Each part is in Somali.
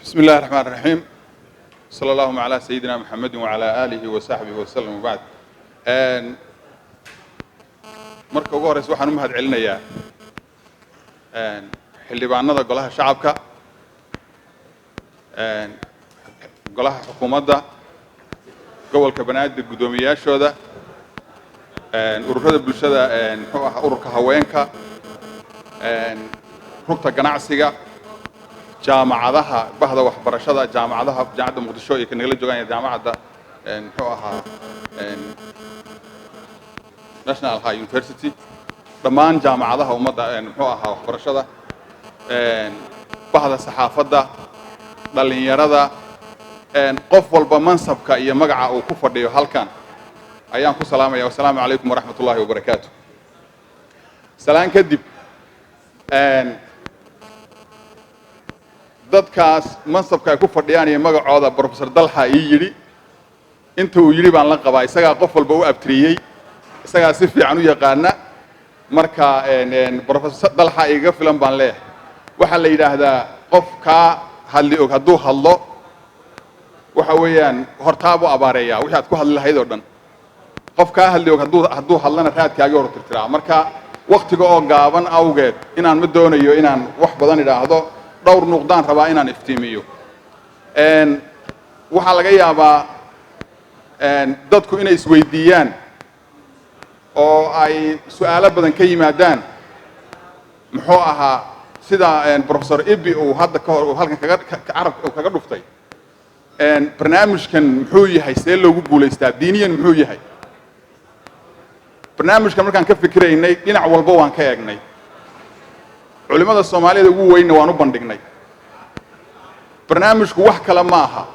بسم الله الرحمن الرحيم صلى الله على سيدنا محمد وعلى آله وصحبه وسلم وبعد marka ugu horeysa waxaan u mahad celinayaa xildhibaanada golaha shacabka golaha xukuumadda gobolka banaadir gudoomiyaashooda ururada bulshada muxuu ahaa ururka haweenka rugta ganacsiga jaamacadaha bahda waxbarashada jaamacadda muqdisho iyo kan nagala joogaan jaamacadda muxuu ahaa National High University dhammaan jaamacadaha ummadda muxuu ahaa waxbarashada bahda saxaafadda dhalinyarada qof walba mansabka iyo magaca uu ku fadhiyo halkan ayaan ku salaamaya wassalaamu calaykum waraxmatullaahi wabarakaatuh salaan kadib dadkaas mansabka ay ku fadhiyaan iyo magacooda professor Dalha ii yiri inta uu yiri baan la qabaa isaga qof walba u abtiriyay isaga si fiican u yaqaana marka professor Dalha iga filan baan leeyahay waxa la yiraahdaa qofka hadli og haduu hadlo waxa weeyaan hortaabo abaareeya wixii aad ku hadli lahayd oo dhan qofka hadli og haduu hadlana raadkaaga hor tirtiraa marka waqtiga oo gaaban awgeed inaan ma doonayo inaan wax badan iraahdo dhowr nuqdaan rabaa inaan iftiimiyo waxa laga yaabaa dadku inay isweydiiyaan oo ay su'aalo badan ka yimaadaan muxuu ahaa sida professor Ibi uu hadda ka hor halkan kaga dhuftay barnaamijkan muxuu yahay see loogu guuleystaa diiniyan muxuu yahay barnaamijkan markaan ka fikiraynay dhinac walba waan ka eegnay culimada Soomaaliyeed ugu weyn waan u bandhignay barnaamijku wax kale ma aha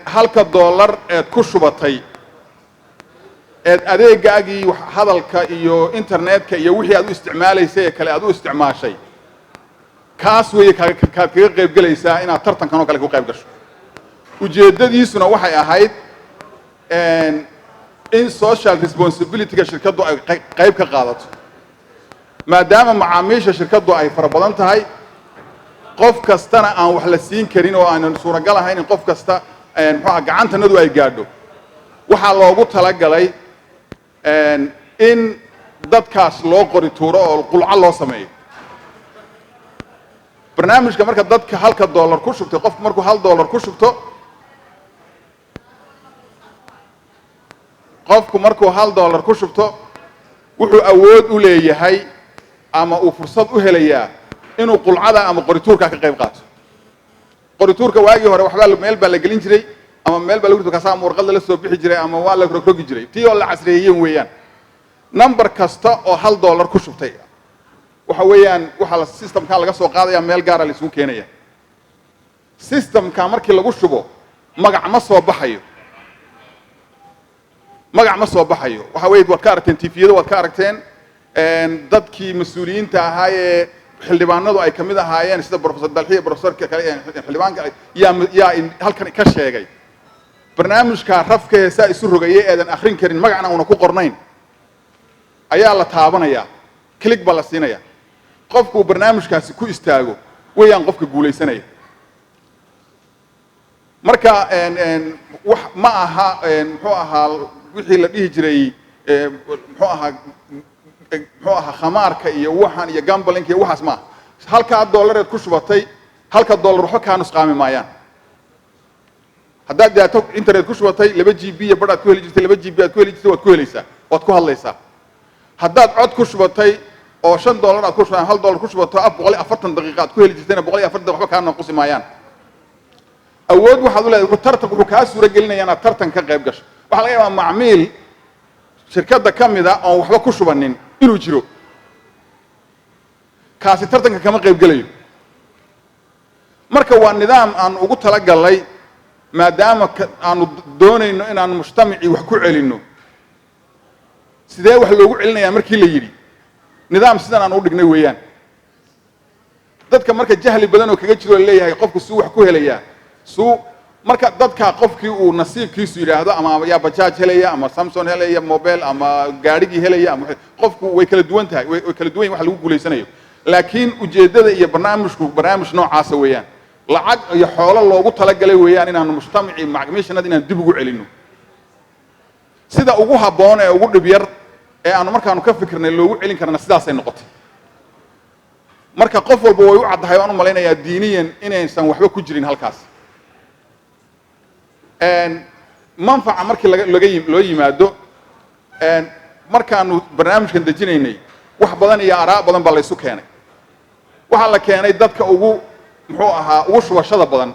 halka dollar ee ku shubatay adeegaagii hadalka iyo internetka iyo wixii aad u isticmaalaysay kale aad u isticmaashay kaas way kaga qayb galaysaa inaad tartankan oo kale ku qayb gasho ujeedadiisuna waxay ahayd in social responsibility-ga shirkadu ay qayb ka qaadato maadaama macaamiisha shirkadu ay fara badan tahay qof kastana aan wax la siin karin oo aan suuragal ahayn in qof kasta muxuu gacantanadu ay gaadho waxa loogu talagalay in dadkaas loo qori tuuro oo qulca loo sameeyo barnaamijka marka dadka halka dollar ku shubtay qof markuu $1 ku shubto qofku markuu $1 ku shubto wuxuu awood u leeyahay ama uu fursad u helayaa inuu qulcada ama qorituurka ka qayb qaato qorituurka waagi hore waxba meel baa la gelin jiray ama meel baa lagu rito kaasa warqad la soo bixi jiray ama waa la rogrogi jiray tii oo la casriyeeyeen weeyaan number kasta oo $1 ku shubtay waxa weeyaan waxa la systemka laga soo qaadaya meel gaar ah la isugu keenaya systemka markii lagu shubo magac ma soo baxayo waxa weeyay waad ka aragteen TV-yada waad ka aragteen dadkii mas'uuliyiinta ahaa ee xildhibaanadu ay kamid ahaayeen sida professor Dalhi professorka kale xildhibaanka yaa halkan ka sheegay barnaamijka rafka heesa isu rogayay eedan akhrin karin magacna una ku qornayn ayaa la taabanaya click baa la siinaya qofku barnaamijkaasi ku istaago weeyaan qofka guuleysanaya marka wax ma aha muxuu ahaa wixii la dhihi jiray muxuu ahaa khamaarka iyo waxan iyo gambling iyo waxaas ma halka $1 ku shubatay halka $1 waxa ka nusqaami maayaan haddaad daato internet ku shubatay 2 GB iyo badad ku heli jirtay 2 GB aad ku heli jirtay waad ku helaysaa waad ku hadlaysaa haddaad cod ku shubatay oo $5 aad ku shubatay $1 ku shubato 140 daqiiqo aad ku heli jirtayna 140 waxba ka naqsi maayaan awood waxaad u leedahay tartan wuxuu ka suura gelinayaa inaad tartan ka qayb gasho waxa laga yaabaa macmiil shirkadda kamida oo waxba ku shubanin inuu jiro kaasi tartanka kama qayb galayo marka waa nidaam aan ugu talagalay maadaama aanu doonayno inaan mujtamaci wax ku celino sidee wax loogu celinayaa markii la yiri nidaam sidan aan u dhignay weeyaan dadka marka jahli badan oo kaga jiro leeyahay qofku suu wax ku helayaa marka dadka qofkii uu nasiibkiisu yiraahdo ama ya bajaaj helaya ama Samsung helaya mobile ama gaarigi helaya ama qofku way kala duwan tahay way kala duwan wax lagu guuleysanayo laakiin ujeedada iyo barnaamijku barnaamij noocaas weeyaan lacag iyo xoolo loogu talagalay weeyaan inaanu mujtamacii macmiishanada inaan dib ugu celino sida ugu habboon ee ugu dhib yar ee aanu markaanu ka fikirnay loogu celin karna sidaasay noqotay marka qof walba way u caddahay waan u malaynayaa diiniyan inaysan waxba ku jirin halkaas manfaca markii loo yimaado markaanu barnaamijkan dejinaynay wax badan iyo aaraa badan baa laysu keenay waxaa la keenay dadka ugu muxuu ahaa ugu shubashada badan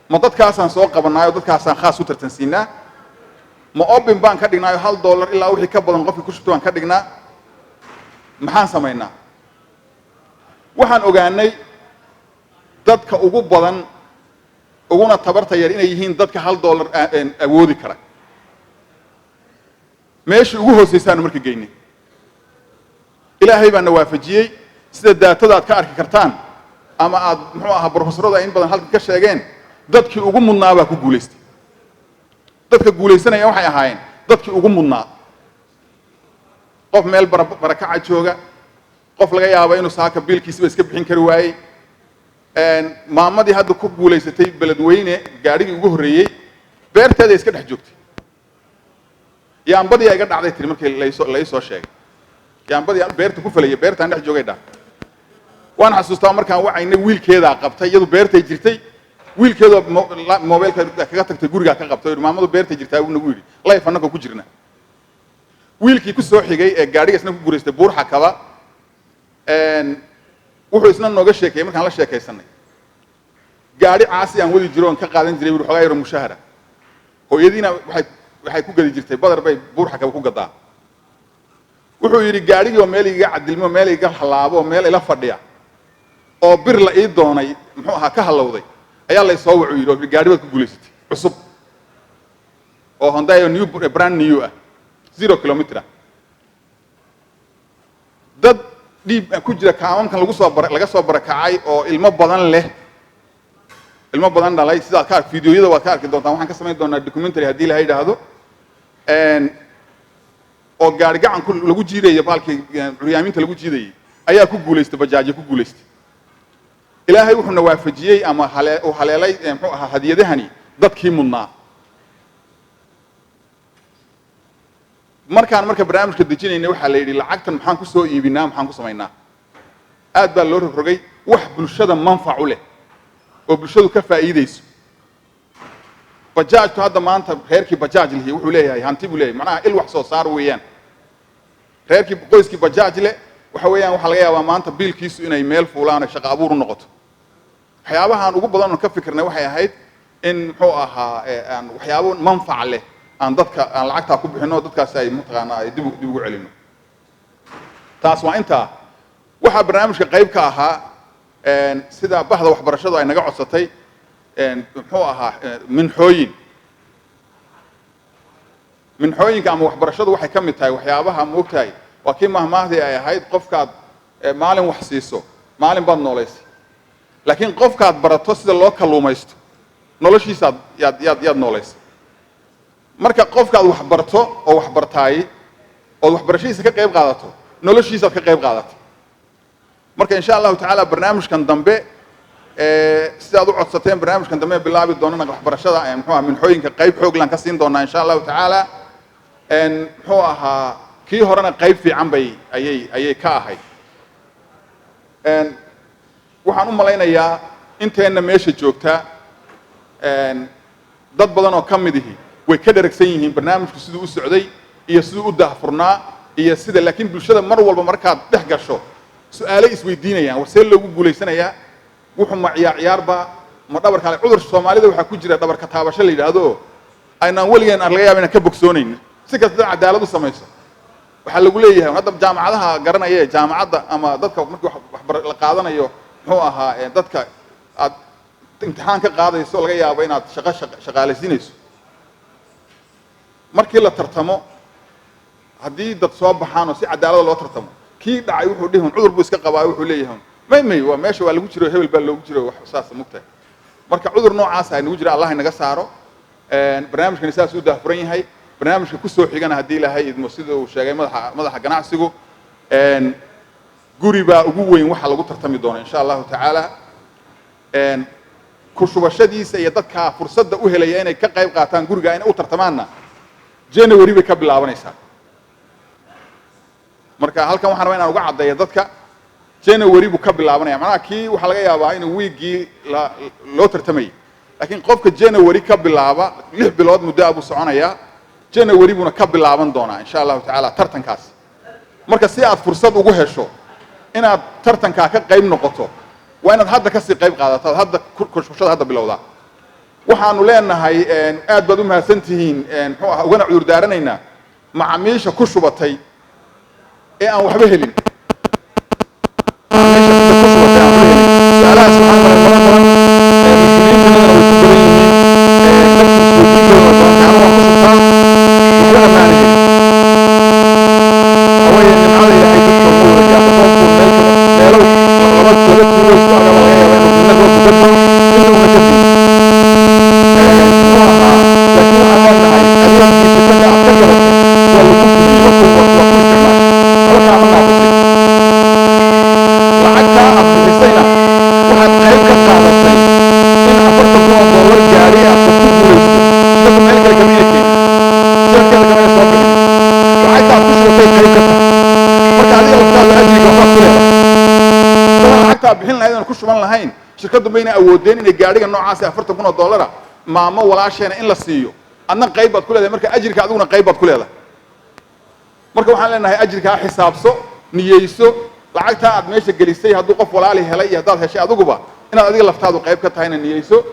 ma dadkaasaan soo qabanaayo dadkaasaan khaas u tartansiinaa ma open baan ka dhignaayo $1 ilaa wixii ka badan qofkii ku shubto baan ka dhignaa maxaan samaynaa waxaan ogaanay dadka ugu badan uguna tabarta yar inay yihiin dadka $1 awoodi kara meeshii ugu hoosaysaanu marka geynay ilaahay baa na waafajiyey sida daatada aad ka arki kartaan ama aad muxuu ahaa professorada in badan halkan ka sheegeen dadkii ugu mudnaa baa ku guulaystay dadka guulaysanaya waxay ahaayeen dadkii ugu mudnaa qof meel barakaca jooga qof laga yaabo inuu saaka biilkiisiba iska bixin kari waayey maamadii hadda ku guulaysatay beledweyne gaadhigii ugu horreeyey beerteeda iska dhex joogtay yaambadii iga dhacday tiri markii la soo sheegay yaambadii beerta ku falaya beertaan dhex joogay dhacday waan xasuustaa markaan wacayna wiilkeedaa qabtay iyadu beertay jirtay wiilkeedu mobilka kaga tagtay guriga ka qabtay maamadu beertay jirtaa uu nagu yiri life annaka ku jirna wiilkii ku soo xigay ee gaadhiga isna ku guuleystay buur xakaba wuxuu isna nooga sheekay markaan la sheekaysanay gaadhi caasi aan wadi jiro oo ka qaadan jiray wuxuu xogaa yar mushahara hooyadiina waxay ku gadi jirtay badar bay buur xakaba ku gadaa wuxuu yiri gaadhigii oo meel iga cadilmo meel iga halaabo meel ila fadhiya oo bir la ii doonay muxuu ahaa ka halowday ayaa la soo wacu yiri gaadhi baad ku guuleysatay cusub oo Hyundai new brand new ah 0 kilometer dad dhiib ku jira kaamamkan laga soo barakacay oo ilmo badan dhalay sida ka fiidiyoyada waa ka arki doontaan waxaan ka samayn doonaa documentary haddii la yiraahdo oo gaari gacan lagu jiidayo baalkii curyaaminta lagu jiidayay ayaa ku guuleystay bajaajo ku guuleystay ilaahay wuxuu na waafajiyey ama haleelay muxuu ahaa hadiyadahani dadkii mudnaa marka barnaamijka dejinayna waxaa la yidhi lacagtan maxaan ku soo iibinaa maxaan ku samaynaa aad baa loo rogrogay wax bulshada manfac u leh oo bulshadu ka faa'iideyso bajaajtu hadda maanta reerkii bajaaj lihi wuxuu leeyahay hanti buu leeyahay macnaha il wax soo saar weeyaan reerkii qoyskii bajaaj leh waxa weeyaan waxa laga yaabaa maanta biilkiisu inay meel fuulaan shaqo abuur u noqoto waxyaabahan ugu badan oo ka fikirnay waxay ahayd in muxuu ahaa aan waxyaabo manfac leh aan dadka aan lacagta ku bixino dadkaas ay mutaqaana ay dib ugu celino taas waa inta waxa barnaamijka qayb ka ahaa sida bahda waxbarashadu ay naga codsatay muxuu ahaa minxooyinka ama waxbarashadu waxay ka mid tahay waxyaabaha moogtahay waa kii mahmaahdii ay ahayd qofkaad maalin wax siiso maalin baad nooleysay laakiin qofkaad barato sida loo kalluumaysto noloshiisa yaad nooleysay marka qofkaad wax barto oo wax bartaay oo waxbarashadiisa ka qayb qaadato noloshiisa ka qayb qaadato marka insha Allah ta'ala barnaamijkan dambe sidaad u codsateen barnaamijkan dambe bilaabi doonana waxbarashada ay muxuu minxooyinka qayb xoog lan ka siin doonaa insha Allah ta'ala muxuu ahaa kii horena qayb fiican bay ayay ka ahayd waxaan u malaynayaa inteena meesha joogta dad badan oo kamid yihiin way ka dharagsan yihiin barnaamijku siduu u socday iyo siduu u daahfurnaa iyo sida laakiin bulshada mar walba markaad dhex gasho su'aalo isweydiinayaan warsee loogu guuleysanayaa wuxuu ma ciyaarba ma dhabar kale cudur Soomaalida waxa ku jira dhabar ka taabasho la yiraahdo aynaan waligeyn laga yaabaa inaan ka bogsoonayno si kasta cadaalad u samayso waxa lagu leeyahay hadda jaamacadaha garanaya jaamacadda ama dadka markii wax la qaadanayo muxuu ahaa dadka aad imtixaan ka qaadayso laga yaabo inaad shaqaalaysiinayso markii la tartamo haddii dad soo baxaan oo si cadaalad loo tartamo kii dhacay wuxuu dhihin cudur buu iska qabaa wuxuu leeyahay may waa meesha waa lagu jiro hebel baa loogu jiro wax saas mugtahay marka cudur noocaas ay nagu jira Allah inaga saaro barnaamijkan saas u daahfuran yahay barnaamijka ku soo xigana hadii Ilaahay idmo sida uu sheegay madaxa ganacsigu guri baa ugu weyn waxa lagu tartami doona insha Allah ta'ala ku shubashadiisa iyo dadka fursadda u helaya inay ka qayb qaataan guriga inay u tartamaanna January bay ka bilaabanaysaa marka halkan waxaan rabaa inaan uga caddeeyo dadka January buu ka bilaabanaya macnaha kii waxa laga yaabaa in weekii loo tartamay laakiin qofka January ka bilaaba 6 bilood muddo abu soconaya January buna ka bilaaban doona insha Allah ta'ala tartankaas marka si aad fursad ugu hesho inaad tartanka ka qayb noqoto waa inaad hadda ka sii qayb qaadato hadda kushashada hadda bilowda waxaanu leenahay aad baad u mahadsantihiin muxuu ah ugana cudur daaranaynaa macaamiisha ku shubatay ee aan waxba helin shirkadu bayna awoodeen inay gaariga noocaas $40,000 maamo walaasheena in la siiyo adna qayb baad ku leedahay marka ajirka aduguna qayb baad ku leedahay marka waxaan leenahay ajirka xisaabso niyeyso lacagta aad meesha gelisay hadduu qof walaali helay iyo hadaad heshay aduguba inaad adiga laftaadu qayb ka tahayna niyeyso